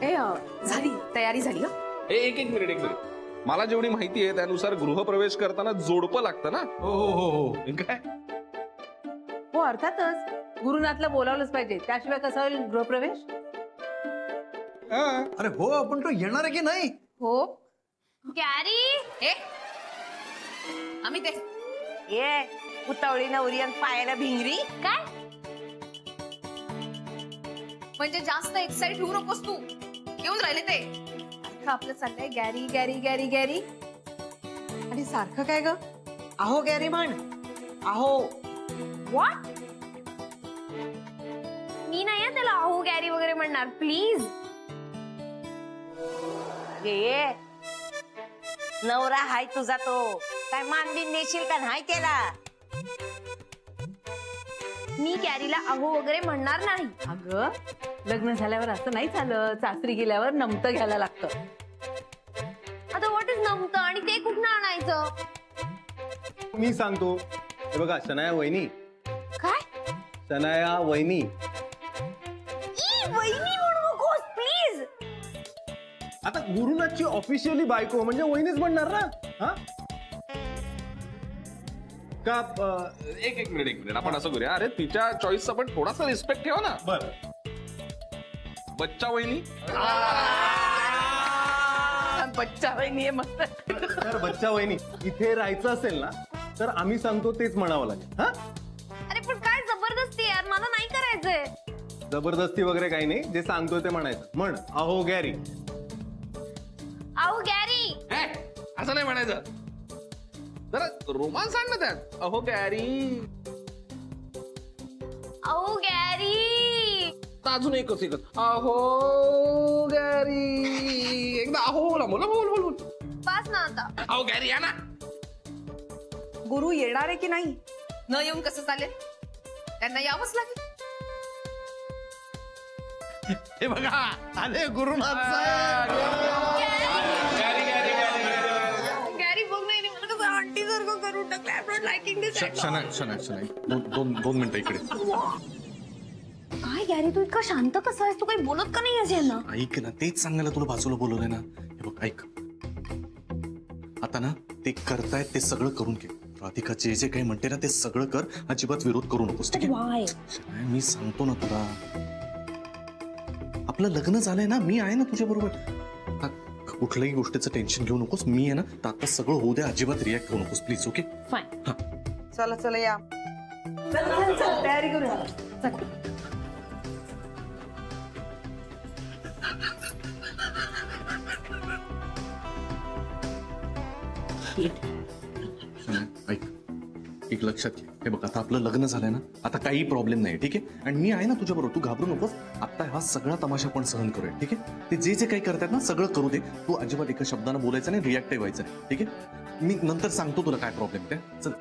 झाली तयारी झाली का? एक मिनिट मला जेवढी माहिती आहे त्यानुसार गृहप्रवेश करताना जोडपं लागतं ना? हो काय? हो अर्थातच गुरुनाथला बोलावलंच पाहिजे, त्याशिवाय कसा होईल गृहप्रवेश? अरे हो, आपण तो येणार आहे की नाही? हो. गॅरी आम्ही ते ये उतावळी नवरी आणि पायाला भिंगरी काय? म्हणजे जास्त एक्साइट होऊ नकोस तू. येऊन राहिले ते आपलं चाललंय गॅरी गॅरी गॅरी गॅरी. आणि सारखं काय ग? अहो गॅरी म्हण. अहो व्हॉट? मी नाही त्याला अहो गॅरी वगैरे म्हणणार, प्लीज. ये नवरा हाय तुझा, तो काय मानबिन नेशील का नाही त्याला? मी गॅरीला अहो वगैरे म्हणणार नाही. अगं लग्न झाल्यावर असं नाही झालं, सासरी गेल्यावर नमतं घ्यायला लागतं. आता व्हॉट इज नमतं आणि ते कुठनं आणायचं? मी सांगतो. हे बघा शनाया वहिनी. काय? शनाया वहिनी. वहिनी म्हणू नकोस प्लीज. आता गुरुनाथची ऑफिशियली बायको म्हणजे वहिनीच बनणार ना? हा का? एक मिनिट आपण असं करूया, अरे तिच्या चॉईसचा पण थोडासा रिस्पेक्ट ठेवा ना. बर. बच्चा वहिनी. बच्चा वहिनी आहे मस्त. तर बच्चा वहिनी इथे राहायचं असेल ना तर आम्ही सांगतो तेच म्हणावं लागेल. हा अरे पण काय जबरदस्ती यार, मला नाही करायचंय. जबरदस्ती वगैरे काही नाही, जे सांगतोय ते म्हणायचं. म्हण अहो गॅरी. अहो गॅरी. असं नाही म्हणायचं, जरा रोमांस आण ना त्यात. अहो गॅरी. अहो गॅरी. अजून एकच अहो गॅरी. एकदा अहो बोला बोल. बस ना आता. अहो गॅरी या ना. गुरु येणार आहे की नाही? न येऊन कसं चालेल? त्यांना यावंच लागेल. हे बघा आले गुरुनाथ. गॅरी बघ नाही मला कसं आंटी सारखं करून टाकलं. आय एम नॉट लाइकिंग दिस. शनाय दोन मिनिटं इकडे. काय गॅरी तू इतका शांत कसा आहेस? तू काही बोलत का नाही आहेस यांना? ऐक ना, तेच सांगायला तुला बाजूला बोलवलंय ना. हे बघ ऐक, आता ना ते करतायत ते सगळं करून घे. राधिका जे काही म्हणते ना ते सगळं कर, अजिबात विरोध करू नकोस, ठीक आहे? मी सांगतो ना तुला, आपलं लग्न झालंय ना, मी आहे ना तुझ्या बरोबर. कुठल्याही गोष्टीचं टेन्शन घेऊ नकोस. मी आहे ना, तर आता सगळं होऊ द्या, अजिबात रिॲक्ट करू नकोस प्लीज. Okay fine. चला या. चल तयारी करूया. ऐक, एक लक्षात घे. हे बघ आता आपलं लग्न झालंय ना, आता काही प्रॉब्लेम नाही, ठीक आहे? आणि मी आहे ना तुझ्या बरोबर, तू घाबरू नकोस. आता हा सगळा तमाशा पण सहन करूया, ठीक आहे? ते जे काही करतात ना सगळं करू दे. तू अजिबात एका शब्दानं बोलायचं नाही, रिॲक्ट व्हायचं नाही, ठीक आहे? मी नंतर सांगतो तुला काय प्रॉब्लेम ते. चल.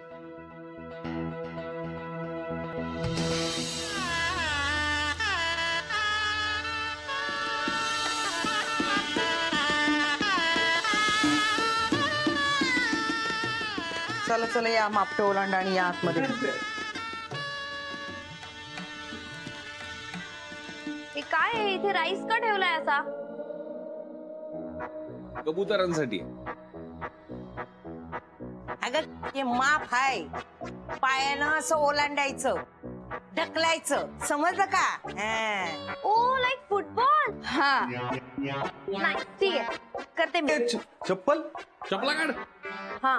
चला या मापटे ओलांडा आणि या आतमध्ये. हे काय आहे इथे? राईस का ठेवलाय असा? कबुतरांसाठी. अगं हे माप आहे, पायानं असं ओलांडायचं, ढकलायचं, समजलं का? ओ लाईक फुटबॉल. हा नाही ठीक आहे, करते मी. चप्पल काढ. हा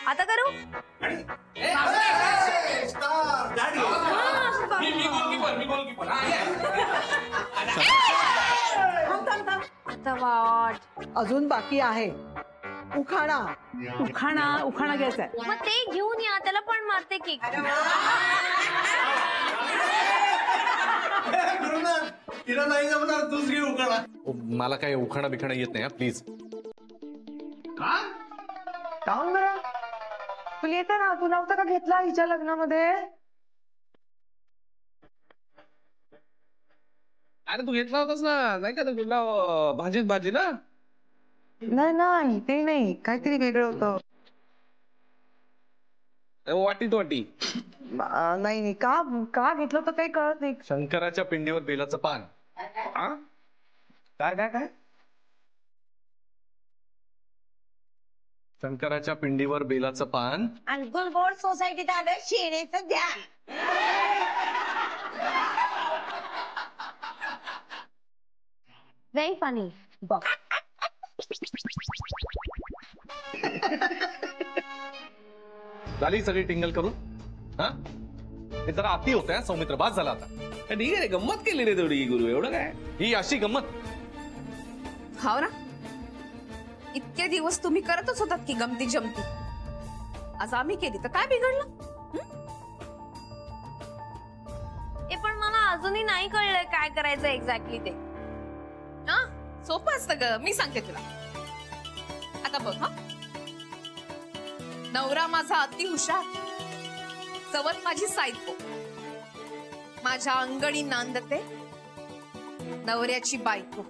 आता करू. आता वाट अजून बाकी आहे. उखाणा घ्यायचाय. मग ते घेऊन या, त्याला पण मारते की. तिला नाही जमणार, दुसरी उखाणा. मला काय उखाणा बिखाणा येत नाही, प्लीज. तुला येतं ना? तू नव्हता का घेतला हिच्या लग्नामध्ये? अरे तू घेतला होतास ना, नाही का तुला भाजीत भाजी ना? नाही ते नाही, काहीतरी वेगळं होतं. वाटीत वाटी. नाही का घेतलं होतं काही कळत नाही. शंकराच्या पिंडीवर बेलाचं पान. काय काय काय शंकराच्या पिंडीवर बेलाचं पान आणि गुलबोर्ड सोसायटीत आलं शेळीचं ध्यान. Very funny. बघ झाली सगळी टिंगल करून. हा हे जरा अति होत आहे सौमित्र, बाद झाला आता. ठीक आहे रे, गंमत केली रे तेवढी गुरु, एवढं काय. ही अशी गंमत. हाव ना, इतके दिवस तुम्ही करतच होतात की गमती जमती. आज आम्ही केली तर काय बिघडलं? पण मला अजूनही नाही कळलंय काय करायचं एक्झॅक्टली ते. हा सोपं असतं ग, मी सांगते तुला. आता बघ हा, नवरा माझा अति हुशार, सवत माझी सायको, माझ्या अंगणी नांदते नवऱ्याची बायको.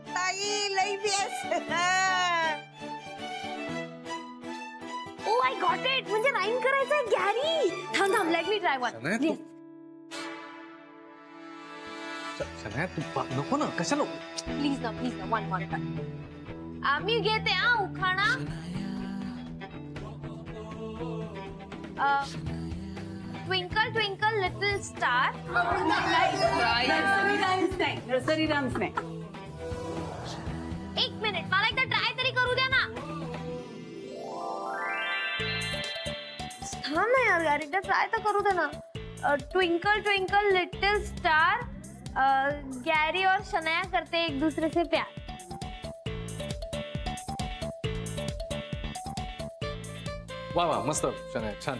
ताई लई बेस. Oh I got it. म्हणजे राईम करायचंय गॅरी. थांब थांब, let me try one. Shanaya तू नको ना, कशाला. प्लीज ना वन. आम्ही घेते हा उखाणा. Twinkle twinkle little star. Nursery rhymes नाही. एक मिनिट, मला एकदा ट्राय तरी करू द्या ना. थांब ना यार, एकदा ट्राय तर करू दे ना. ट्विंकल ट्विंकल लिटिल स्टार, गैरी और शनाया करते एक दूसरे से प्यार. वा वा, मस्त शनाया, छान.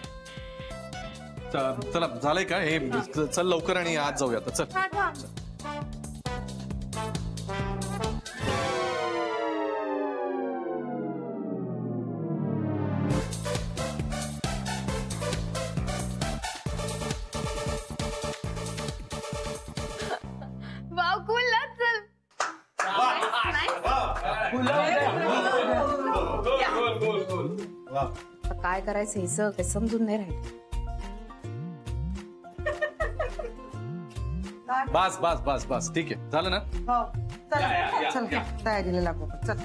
चला झालंय का हे, चल लवकर आणि आज जाऊया आता, चल. हा थांब. वाव, कूल ना. चल. काय करायचं हिचं काही समजून नाही राहिलं. बस बस बस बस, ठीक आहे, झालं ना. चल तयारीला लागू. चल.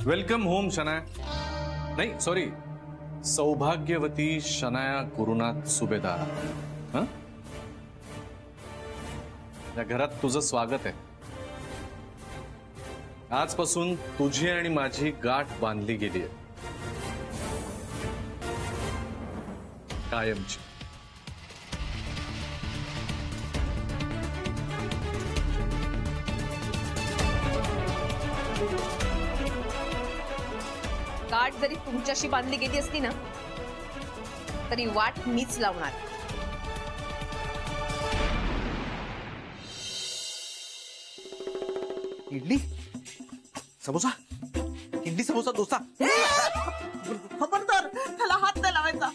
Welcome home Shanaya. नाही सॉरी, सौभाग्यवती शनाया गुरुनाथ सुभेदार. हं? या घरात तुझं स्वागत आहे. आजपासून तुझी आणि माझी गाठ बांधली गेली आहे, कायमची. गाठ जरी तुमच्याशी बांधली गेली असती ना, तरी वाट मीच लावणार. इडली समोसा, इडली समोसा डोसा. खबरदार, त्याला हात नाही लावायचा.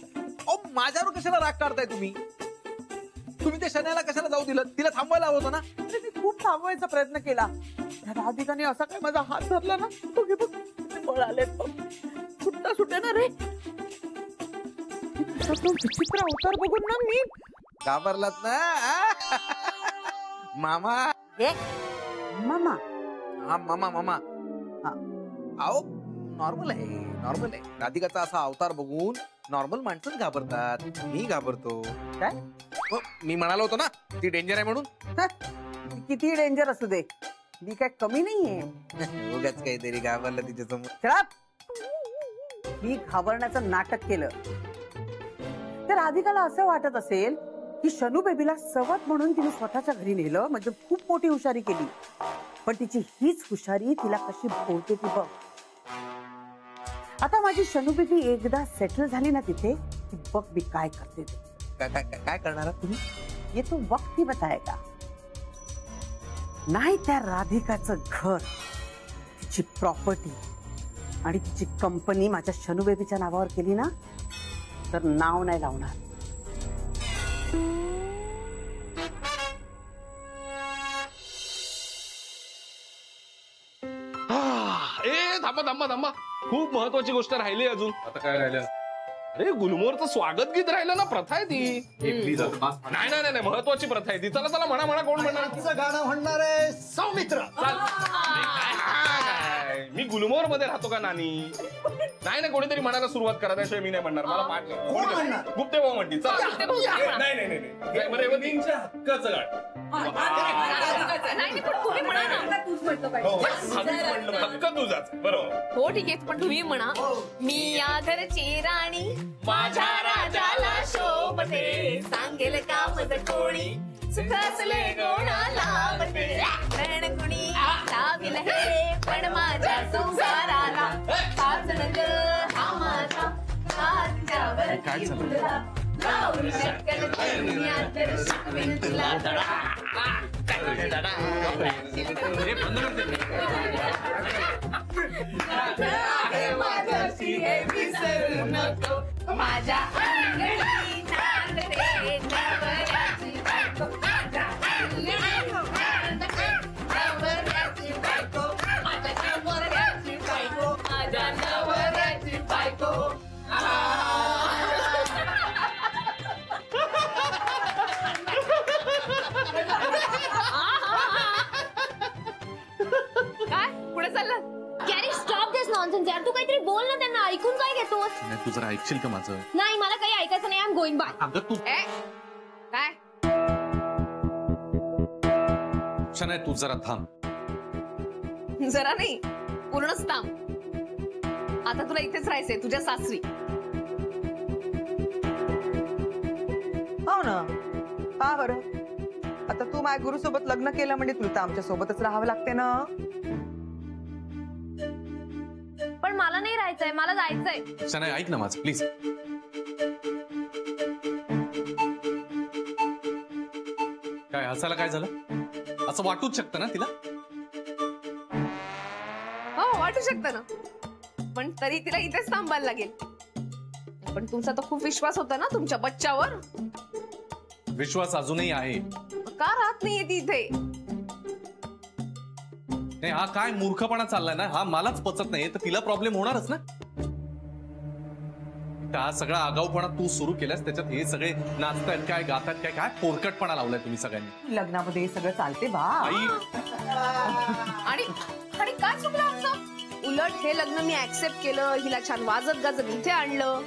अहो माझ्यावर कशाला राग काढताय तुम्ही? तुम्ही त्या शनायाला कशाला जाऊ दिलं? तिला थांबवायला हवं होतं ना. मी खूप थांबवायचा प्रयत्न केला. त्या राधिकाने असा काय माझा हात धरला ना, तो घे बघ बळ आले, सुट्टा सुटे ना रे. विचित्र अवतार बघून ना मी घाबरलात ना. मामा. मामा. हा मामा मामा. अहो नॉर्मल आहे. राधिकाचा असा अवतार बघून नॉर्मल माणसं घाबरतात. मी घाबरतो. काय? मी म्हणालो होतो ना ती डेंजर आहे म्हणून. किती डेंजर असू दे, मी काय कमी नाहीये. उगाच काहीतरी घाबरलं तिच्या समोर. मी घाबरण्याचं नाटक केलं. तर राधिकाला असं वाटत असेल की शनू बेबीला सवत म्हणून तिने स्वतःच्या घरी नेलं, म्हणजे खूप मोठी हुशारी केली. पण तिची हीच हुशारी तिला कशी भोवते ती बघ. आता माझी शनू बेबी एकदा सेटल झाली ना तिथे, की बघ मी काय करते ते. काय करणार तुम्ही? ये तो वक्त ही बताएगा. नाही त्या राधिकाचं घर, तिची प्रॉपर्टी आणि तिची कंपनी माझ्या शनू बेबीच्या नावावर केली ना, तर नाव नाही लावणार. थांबा थांबा थांबा, खूप महत्वाची गोष्ट राहिली अजून. आता काय राहिलं? अरे गुलमोहरचं स्वागत गीत राहिलं ना, प्रथा आहे ती. प्लीज नाही नाही नाही, महत्वाची प्रथा आहे ती. चला चला म्हणा म्हणा, कोण म्हणणार? गाणं म्हणणार आहे सौमित्र. मी गुलमोहर मध्ये राहतो का नानी? नाही नाही, कोणीतरी म्हणायला सुरुवात करा, त्याशिवाय मी नाही म्हणणार. मला पाठ नाही. कोण म्हणणार? गुप्ते भाऊ म्हणतील. चला. नाही नाही नाही, रेवतींच्या हक्काचं गाणं. नाही पण तुम्ही म्हणा ना. हक्क तुझाच. बरोबर. हो ठीक आहे, पण तुम्ही म्हणा. मी या घरची राणी, माझ्या राजाला शोभते, सांगेल का मज कोणी, सुख असले गोणा लावते, रण कुणी लाविल हे पण माझ्या संसाराला, पाचन ग हा माझा हातावर काय चाललंय? तुला गाऊन शक्कल दुनियात तर शिकवेन तुला माझ्याशी हे विसरू नको, माझ्या अंगणी नांदते नवऱ्याची बायको, माझ्या अंगणी नांदते नवऱ्याची बायको, माझ्या नवऱ्याची बायको, माझ्या नवऱ्याची बायको. काय पुढे चाललं? गॅरी स्टॉप दिस नॉनसेन्स यार. तू काहीतरी बोल ना त्यांना. ऐकून काय घेतोस? तू जरा ऐकशील का माझं? नाही मला काही ऐकायचं नाही. I am going by. अगं तू काय शनाय, तू जरा थांब. जरा नाही, पूर्णच थांब. आता तुला इथेच राहायचंय, तुझ्या सासरी. हो ना. का बरं? आता तू माझ्या गुरु सोबत लग्न केलं म्हणजे तुला तर आमच्या सोबतच राहावं लागते ना. पण मला नाही राहायचंय, मला जायचंय. शनाय ऐक ना माझं प्लीज. काय हसायला काय झालं? असं वाटूच शकतं ना तिला? हो वाटू शकतं ना, पण तरी तिला इथेच थांबायला लागेल. पण तुमचा तर खूप विश्वास होता ना तुमच्या बच्च्यावर. विश्वास अजूनही आहे. का राहत नाहीये ती इथे? नाही, हा काय मूर्खपणा चाललाय ना, हा मलाच पचत नाही. तर तिला प्रॉब्लेम होणारच ना. हा सगळा आगाऊपणा तू सुरू केलास, त्याच्यात हे सगळे नाचतात काय, गातात काय, काय पोरकटपणा लावलाय तुम्ही सगळ्यांनी. लग्नामध्ये हे सगळं चालते बा. आई आणि आणि काय चुकलं आमचं? उलट हे लग्न मी ऍक्सेप्ट केलं, हिला छान वाजत गाजत इथे आणलं.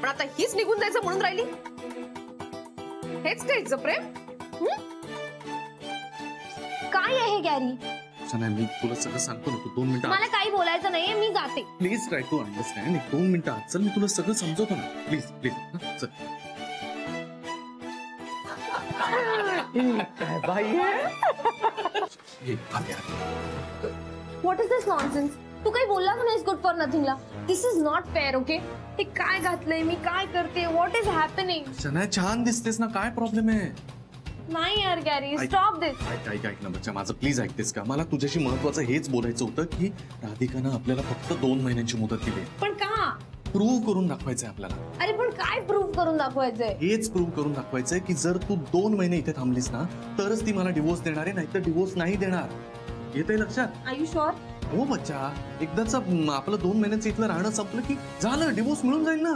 पण आता हीच निघून जायचं म्हणून राहिली. हेच काय हिचं प्रेम? काय आहे गॅरी? शनाय, मी तुला सगळं सांगतो ना, तू 2 मिनिटं. मला काही बोलायचं नाहीये, मी जाते. Please try to understand. 2 मिनिटं आत चल, मी तुला सगळं समजवतो ना. प्लीज प्लीज चल. What is this nonsense? तू काही बोलला का नाहीस गुड फॉर नथिंगला? This is not fair. Okay, हे काय घातलंय मी, काय करते, व्हॉट इज हॅपनिंग? शनाय, छान दिसतेस ना, काय प्रॉब्लेम आहे? नाही यार गॅरी, ऐक. स्टॉप दिस. ऐक ना बच्चा, माझं प्लीज ऐकतेस का? मला तुझ्याशी महत्वाचं हेच बोलायचं होतं की राधिकानं आपल्याला फक्त 2 महिन्यांची मुदत दिली. पण का? प्रूव्ह करून दाखवायचंय आपल्याला. अरे पण काय प्रूव्ह करून दाखवायचंय? हेच प्रूव्ह करून दाखवायचंय की जर तू 2 महिने इथे थांबलीस ना, तरच ती मला डिवोर्स देणार आहे, नाहीतर डिवोर्स नाही देणार. येतंय लक्षात? Are you sure? हो बच्चा, एकदाच आपलं 2 महिन्याचं इथलं राहणं संपलं की झालं, डिवोर्स मिळून जाईल ना.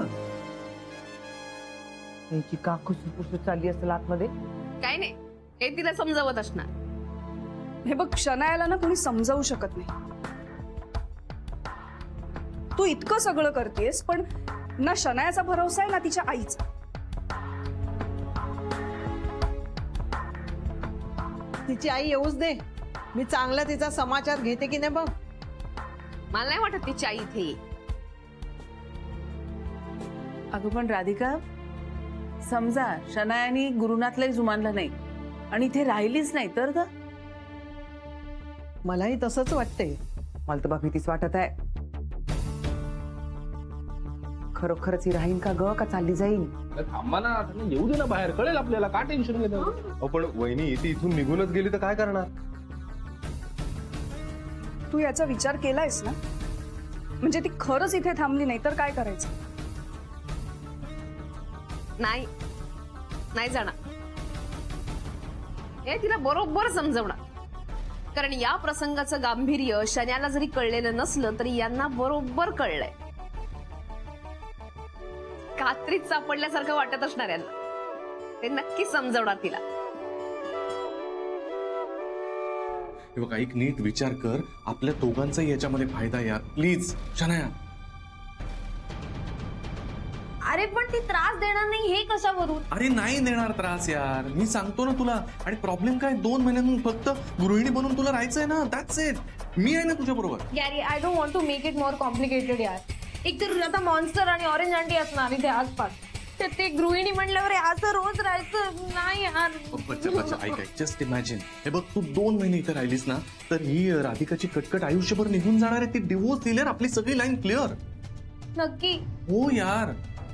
त्यांची का खुसफुस चालली असेल आतमध्ये. काय नाही, हे तिला समजावत असणार. हे बघ, शनायाला ना कोणी समजावू शकत नाही. तू इतकं सगळं करतेस, पण ना शनायाचा भरोसा आहे ना तिच्या आईचा. तिची आई येऊच दे, मी चांगला तिचा समाचार घेते की नाही बघ. मला नाही वाटत तिची आई इथे येईल. अगं पण राधिका, समजा शनायानी गुरुनाथलाही जुमानलं नाही आणि इथे राहिलीच नाही तर ग. मलाही तसंच वाटतंय. मला तर बा भीतीच वाटत आहे. खरोखरच ही राहीन का ग, का चालली जाईल? थांबा ना, येऊ दे ना बाहेर, कळेल आपल्याला. का टेन्शन घेतो? पण वहिनी, ती इथून निघूनच गेली तर काय करणार? तू याचा विचार केलायस ना? म्हणजे ती खरंच इथे थांबली नाही तर काय करायचं? नाही नाही जाणार. हे तिला बरोबर समजवणार. कारण या प्रसंगाचं गांभीर्य शन्याला जरी कळलेलं नसलं तरी यांना बरोबर कळलंय. कात्रीत सापडल्यासारखं वाटत असणार यांना. ते नक्की समजवणार तिला. हे बघ ऐक, नीट विचार कर, आपल्या दोघांचाही याच्यामध्ये फायदा यार. प्लीज शनाया. अरे पण ती त्रास देणार नाही हे कशावरून? अरे नाही देणार त्रास यार, मी सांगतो ना तुला. आणि प्रॉब्लेम काय, 2 महिन्यांनी फक्त गृहिणी बनून तुला राहायचंय ना. That's it. मी आहे ना तुझ्या बरोबर. Gary, I don't want to make it more complicated यार. एक तर आता मॉन्स्टर आणि ऑरेंज आंटी असणार इथे आसपास. ते गृहिणी म्हणल्यावर असं रोज राहायचं नाही यार. बच्चा ऐक, जस्ट इमॅजिन. हे बघ, तू 2 महिने इथे राहिलीस ना तर ही राधिकाची कटकट आयुष्यभर निघून जाणार आहे. ती डिवोर्स दिल्यावर आपली सगळी लाईन क्लिअर. नक्की? हो यार.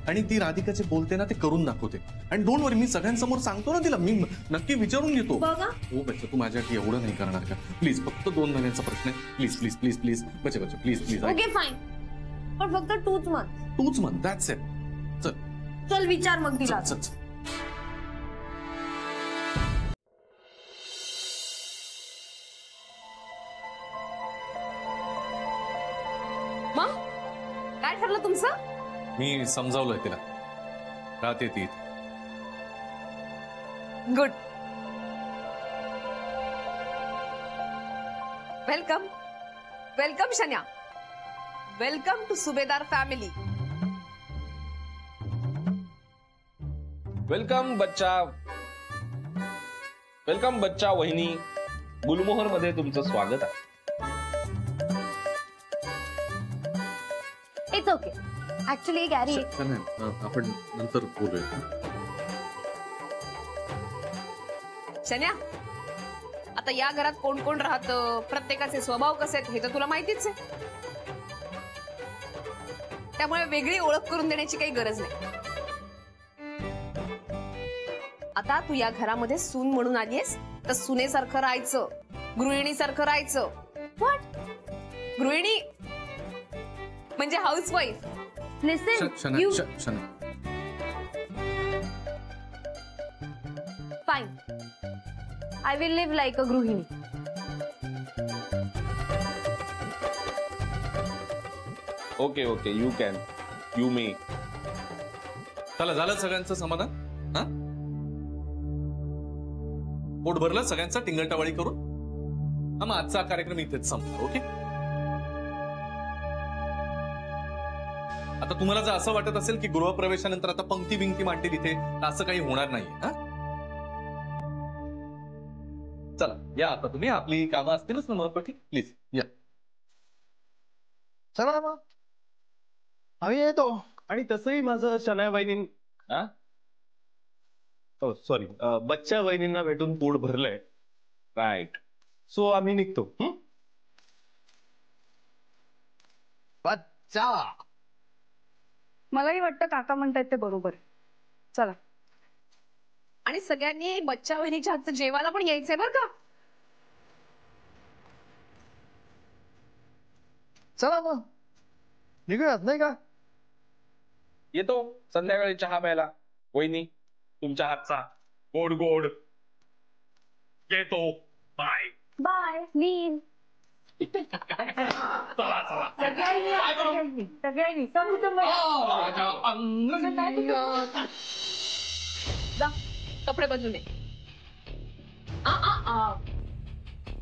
आणि ती राधिकाचे बोलते ना ते करून दाखवते. आणि डोंट वरी, मी सगळ्यांसमोर सांगतो ना तिला. मी नक्की विचारून घेतो. हो बच्चा, तू माझ्यासाठी एवढं नाही करणार का? प्लीज, फक्त 2 महिन्यांचा प्रश्न आहे. प्लीज प्लीज प्लीज प्लीज बच्चा प्लीज प्लीज. ओके फाईन, पण फक्त 2 मंथ. That's it. चल चल विचार मग तिला. चल. मग काय ठरलं तुमचं? मी समजावलंय तिला. राहते ती. Good. Welcome welcome Shanaya. Welcome to Subhedar family. Welcome बच्चा वहिनी. गुलमोहर मध्ये तुमचं स्वागत आहे. It's okay. ऍक्च्युली गॅरी, आपण नंतर बोलूया. शन्या, आता या घरात कोण कोण राहतं, प्रत्येकाचे स्वभाव कसे आहेत हे तर तुला माहितीच आहे. त्यामुळे वेगळी ओळख करून देण्याची काही गरज नाही. आता तू या घरामध्ये सून म्हणून आलीयस तर सुनेसारखं राहायचं, गृहिणीसारखं राहायचं. व्हॉट? गृहिणी म्हणजे housewife. Listen you. Fine, I will live like a गृहिणी. Okay okay, you can, you may. चला, झालं सगळ्यांचं समाधान? हा, पोट भरलं सगळ्यांचा टिंगलटावाळी करून? हा, मग आजचा कार्यक्रम इथेच संपला. ओके. आता तुम्हाला जर असं वाटत असेल की गृहप्रवेशानंतर आता पंक्ती बिंक्ती मांडतील इथे, तर असं काही होणार नाहीये. हा, चला या आता तुम्ही. आपली कामं असतीलच ना महत्वाची. प्लीज या. चला मग आम्ही येतो. आणि तसंही माझं शनाया वहिनी, सॉरी, बच्चा वहिनींना भेटून पोट भरलंय. राईट. सो आम्ही निघतो. बच्चा, मलाही वाटतं काका म्हणतायत ते बरोबर. चला. आणि सगळ्यांनी बच्चा वहिनीच्या हातचं जेवायला पण यायचंय बरं का. चला मग निघूयात, नाही का? येतो संध्याकाळी चहा प्यायला. वहिनी, तुमच्या हातचा गोड गोड. येतो. Bye bye. लीन. सगळ्यांनी जा, कपडे बदलून ये.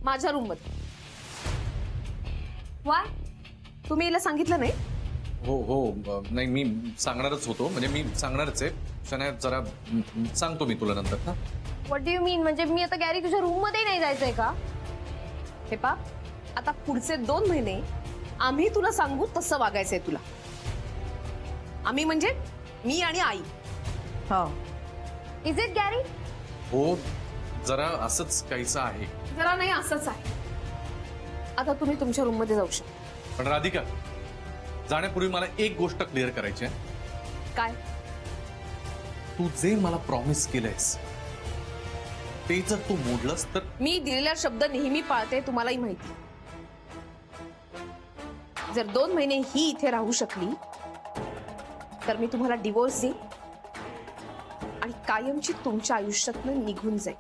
माझ्या रूम मध्ये. वाय? तुम्ही हिला सांगितलं नाही? हो, नाही मी सांगणारच होतो. म्हणजे मी सांगणारच आहे. शनाया, जरा सांगतो मी तुला नंतर. ना, व्हॉट डू यू मीन? म्हणजे मी आता गॅरी तुझ्या रूम मध्ये नाही जायचंय का? हे पा, आता पुढचे 2 महिने आम्ही तुला सांगू तसं वागायचंय तुला. आम्ही म्हणजे मी आणि आई. हो. Is it Gary? हो, जरा असंच काहीचं आहे. जरा नाही, असंच आहे. आता तुम्ही तुमच्या रूम मध्ये जाऊ शकता. पण राधिका, जाण्यापूर्वी मला एक गोष्ट क्लिअर करायची आहे. काय? तू जे मला प्रॉमिस केलंयस ते जर तू मोडलंस तर? मी दिलेला शब्द नेहमी पाळते, तुम्हालाही माहिती. जर 2 महिने ही इथे राहू शकली तर मी तुम्हाला डिवोर्स देईन आणि कायमची तुमच्या आयुष्यातनं निघून जाईल.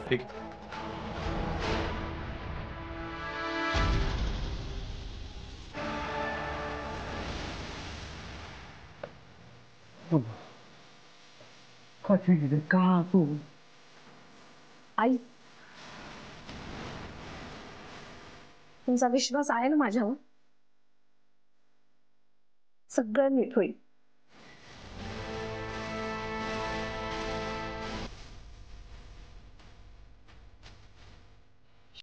ठीक आहे. आई, तुमचा विश्वास आहे ना माझ्यावर? सगळं नीट होईल.